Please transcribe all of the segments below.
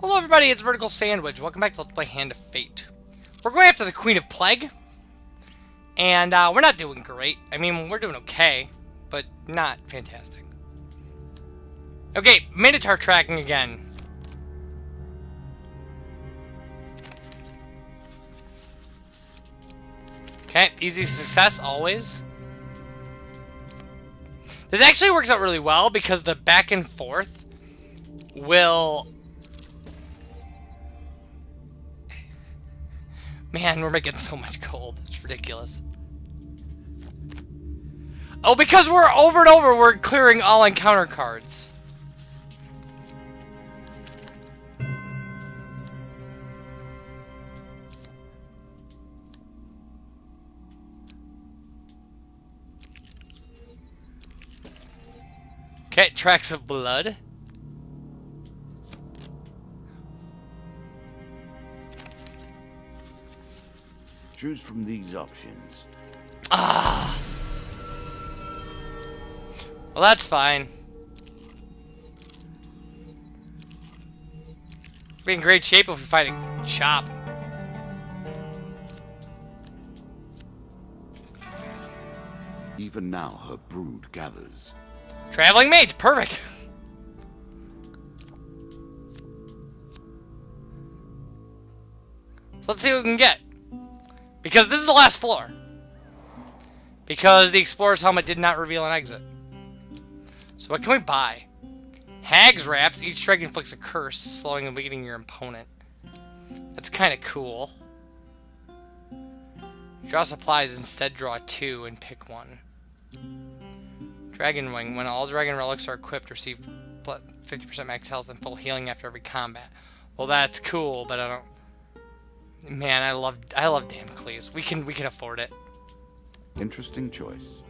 Hello everybody, it's VerticalSandwich. Welcome back to Let's Play Hand of Fate. We're going after the Queen of Plague. And we're not doing great. I mean, we're doing okay, but not fantastic. Okay, Minotaur tracking again. Okay, easy success always. This actually works out really well because the back and forth will... Man, we're making so much gold. It's ridiculous. Oh, because we're over and over, we're clearing all encounter cards. Okay, tracks of blood. Choose from these options. Ah. Well, that's fine. We'll be in great shape if we fight a chop. Even now, her brood gathers. Traveling mage, perfect. So let's see what we can get. Because this is the last floor. Because the Explorer's Helmet did not reveal an exit. So what can we buy? Hag's Wraps. Each strike inflicts a curse, slowing and weakening your opponent. That's kind of cool. Draw supplies, instead draw 2 and pick 1. Dragon Wing. When all dragon relics are equipped, receive 50% max health and full healing after every combat. Well, that's cool, but I don't... Man, I love Damocles. We can afford it. Interesting choice.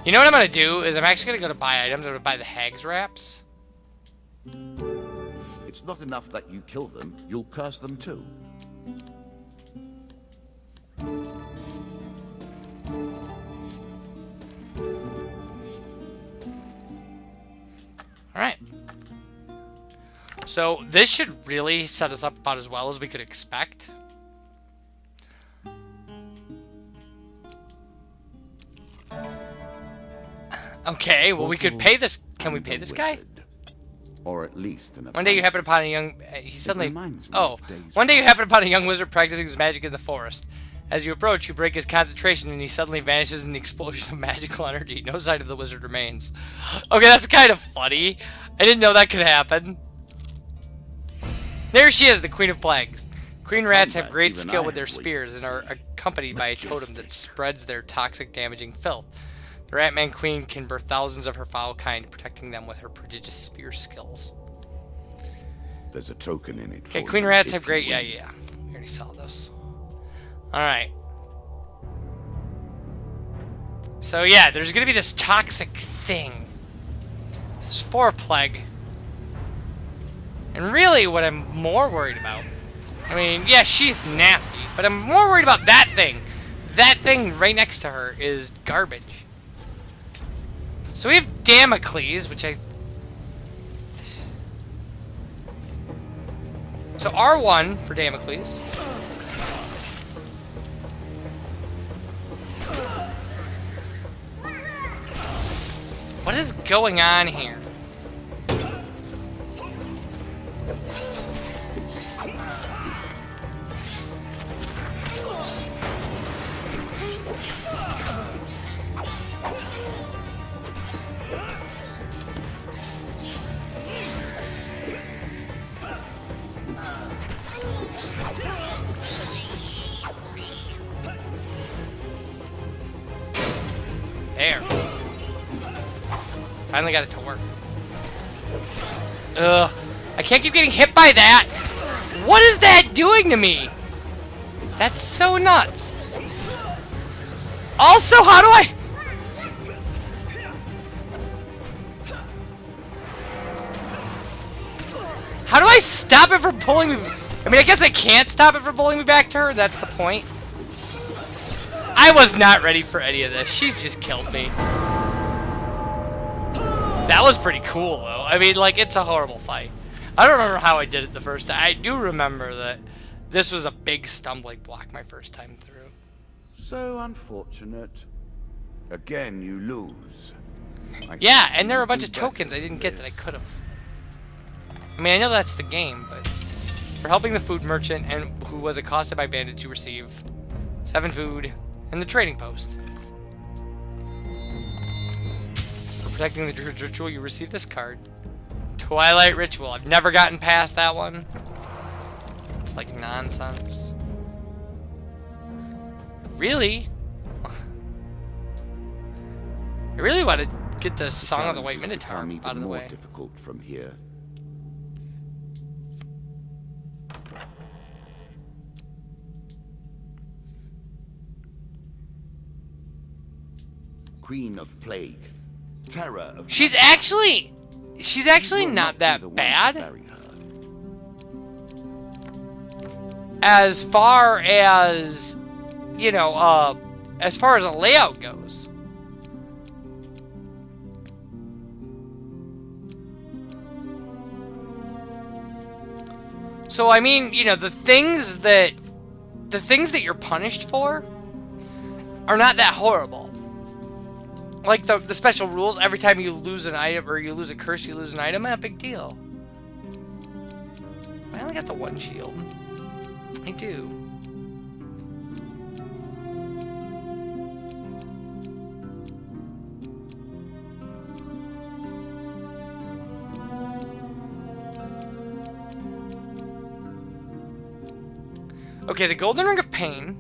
You know what I'm gonna do is I'm actually gonna go to buy items. I'm gonna buy the Hag's Wraps. It's not enough that you kill them, you'll curse them too. Alright. So, this should really set us up about as well as we could expect. Okay, well we could pay this... Can we pay this guy? Or at least an One day you happen upon a young... He suddenly... Oh. One day you happen upon a young wizard practicing his magic in the forest. As you approach, you break his concentration and he suddenly vanishes in the explosion of magical energy. No sign of the wizard remains. Okay, that's kind of funny. I didn't know that could happen. There she is, the Queen of Plagues. Queen rats have great skill with their spears and are accompanied by a totem that spreads their toxic, damaging filth. The Ratman Queen can birth thousands of her foul kind, protecting them with her prodigious spear skills. There's a token in it. Okay, Queen rats have great... Yeah. We already saw this. Alright. So yeah, there's gonna be this toxic thing. This is for plague. And really what I'm more worried about... I mean, yeah, she's nasty, but I'm more worried about that thing. That thing right next to her is garbage. So we have Damocles, which I... So R1 for Damocles. What is going on here? There. Finally got it to work. Ugh. I can't keep getting hit by that. What is that doing to me? That's so nuts. Also, how do I... How do I stop it from pulling me... I mean, I guess I can't stop it from pulling me back to her. That's the point. I was not ready for any of this. She's just killed me. That was pretty cool, though. I mean, like, it's a horrible fight. I don't remember how I did it the first time. I do remember that this was a big stumbling block my first time through. So unfortunate. Again, you lose. Yeah, and there were a bunch of tokens I didn't get that I could have. I mean, I know that's the game, but for helping the food merchant and who was accosted by bandits, you receive 7 food and the trading post. For protecting the druid's ritual, you receive this card. Twilight Ritual. I've never gotten past that one. It's like nonsense. Really? I really want to get the Song of the White Minotaur out of the way. Difficult from here. Queen of Plague, terror of. She's actually not that bad. As far as, you know, as far as a layout goes. So I mean, you know, the things that you're punished for are not that horrible. Like the special rules, every time you lose an item or you lose a curse, you lose an item, not a big deal. I only got the 1 shield. I do. Okay, the Golden Ring of Pain.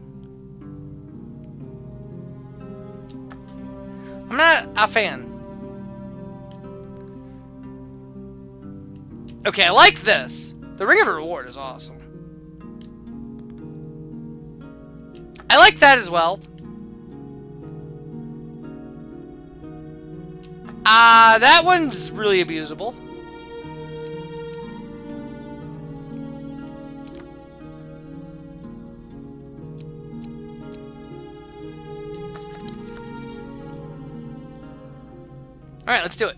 I'm not a fan. Okay, I like this. The Ring of Reward is awesome. I like that as well. That one's really abusable. Alright, let's do it.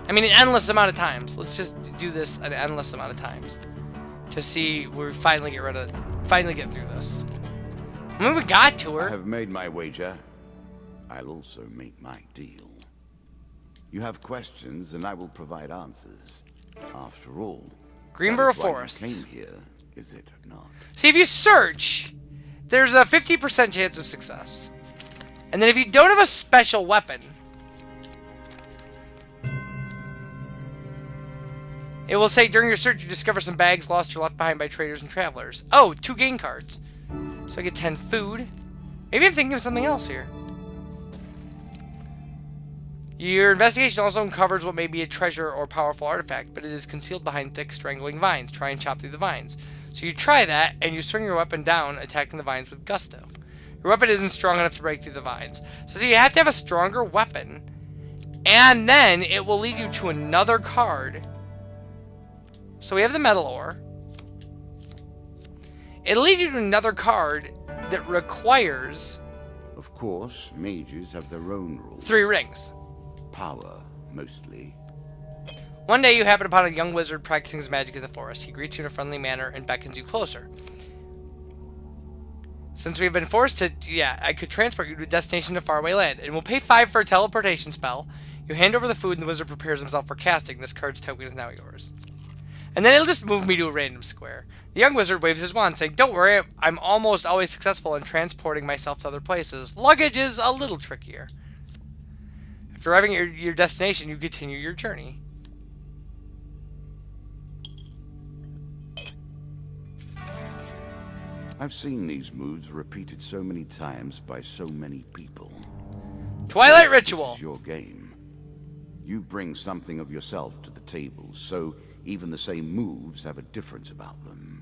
I mean, an endless amount of times. Let's just do this an endless amount of times. To see where we finally get through this. I mean, we got to her. I have made my wager. I'll also make my deal. You have questions, and I will provide answers. After all, Greenboro Forest. You came here, is it not? See, if you search, there's a 50% chance of success. And then if you don't have a special weapon, it will say during your search you discover some bags lost or left behind by traders and travelers. Oh, 2 gain cards. So I get 10 food. Maybe I'm thinking of something else here. Your investigation also uncovers what may be a treasure or powerful artifact, but it is concealed behind thick, strangling vines. Try and chop through the vines. So you try that, and you swing your weapon down, attacking the vines with gusto. Your weapon isn't strong enough to break through the vines. So you have to have a stronger weapon, and then it will lead you to another card. So we have the metal ore. It'll lead you to another card that requires... Of course, mages have their own rules. 3 rings. Power, mostly. One day you happen upon a young wizard practicing his magic in the forest. He greets you in a friendly manner and beckons you closer. Since we've been forced to... Yeah, I could transport you to a destination in a faraway land. And we'll pay 5 for a teleportation spell. You hand over the food and the wizard prepares himself for casting. This card's token is now yours. And then it'll just move me to a random square. The young wizard waves his wand, saying, "Don't worry, I'm almost always successful in transporting myself to other places. Luggage is a little trickier." After arriving at your destination, you continue your journey. I've seen these moves repeated so many times by so many people. Twilight Ritual. This is your game. You bring something of yourself to the table, so even the same moves have a difference about them.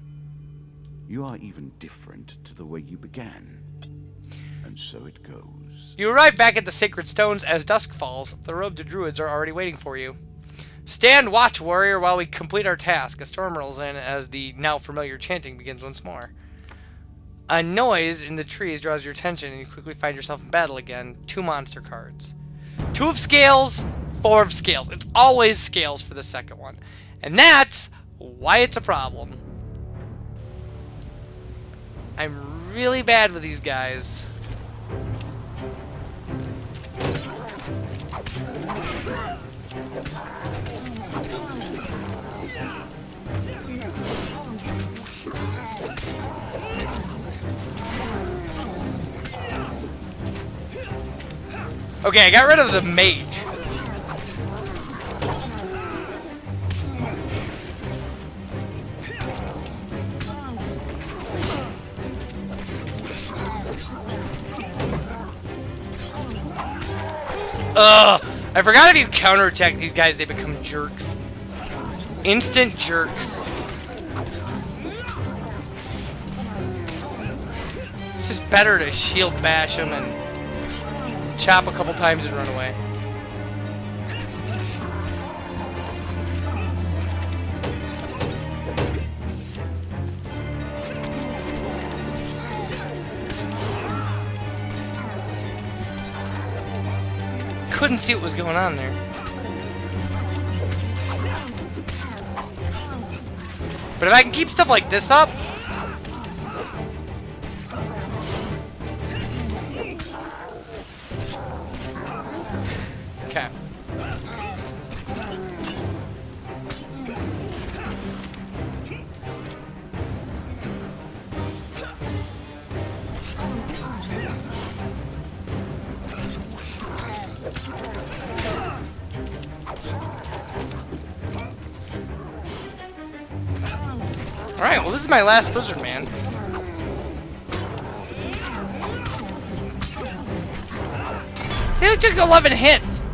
You are even different to the way you began. And so it goes. You arrive back at the Sacred Stones as dusk falls. The robed druids are already waiting for you. Stand watch, warrior, while we complete our task. A storm rolls in as the now familiar chanting begins once more. A noise in the trees draws your attention, and you quickly find yourself in battle again. 2 monster cards. 2 of scales, 4 of scales. It's always scales for the second one. And that's why it's a problem. I'm really bad with these guys. Okay, I got rid of the mage. Ugh! I forgot if you counterattack these guys, they become jerks. Instant jerks. It's just better to shield bash them and chop a couple times and run away. Couldn't see what was going on there. But if I can keep stuff like this up, okay. Alright, well this is my last lizard man. They took 11 hits.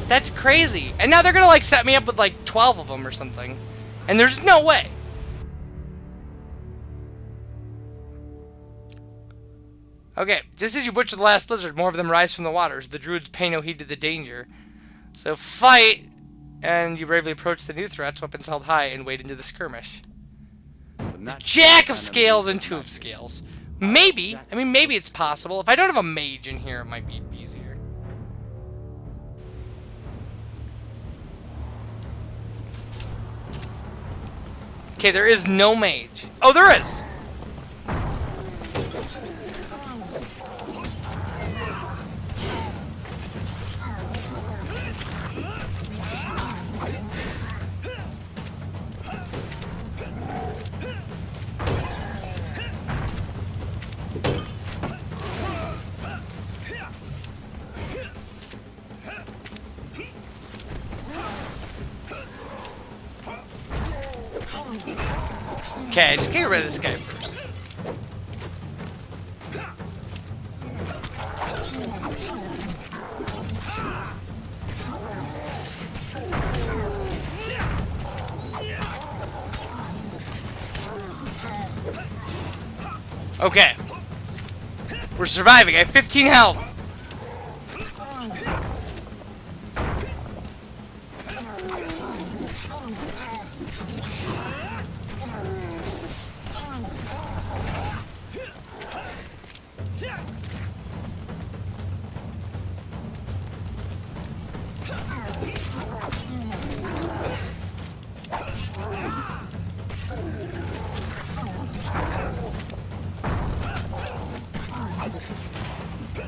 That's crazy. And now they're gonna like set me up with like 12 of them or something. And there's no way. Okay, just as you butcher the last lizard, more of them rise from the waters. The druids pay no heed to the danger. So fight, and you bravely approach the new threats, weapons held high, and wade into the skirmish. Jack of scales and 2 of scales. Maybe. I mean, maybe it's possible. If I don't have a mage in here, it might be easier. Okay, there is no mage. Oh, there is! Okay, just get rid of this guy first. Okay. We're surviving. I have 15 health.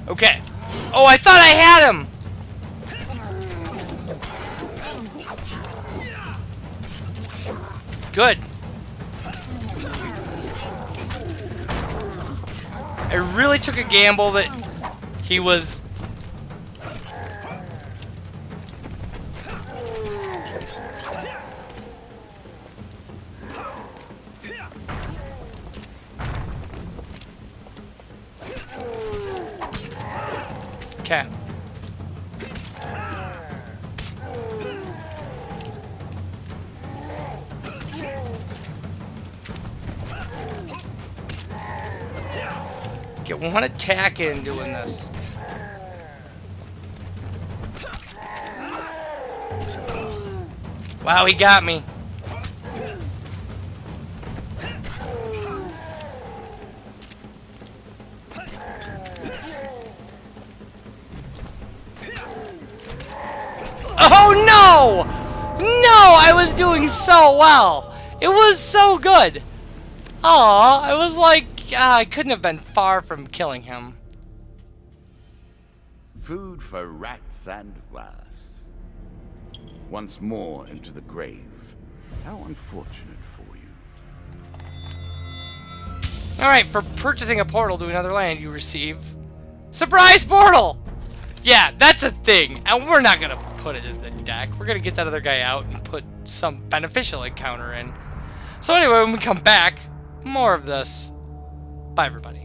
Okay. Oh, I thought I had him! Good. I really took a gamble that he was... Okay. Get one attack in doing this. Wow, he got me. No, I was doing so well. It was so good. Aw, I was like, I couldn't have been far from killing him. Food for rats and was. Once more into the grave. How unfortunate for you. Alright, for purchasing a portal to another land, you receive... Surprise portal! Yeah, that's a thing, and we're not gonna put it in the deck. We're gonna get that other guy out and put some beneficial encounter in. So anyway, when we come back, more of this. Bye, everybody.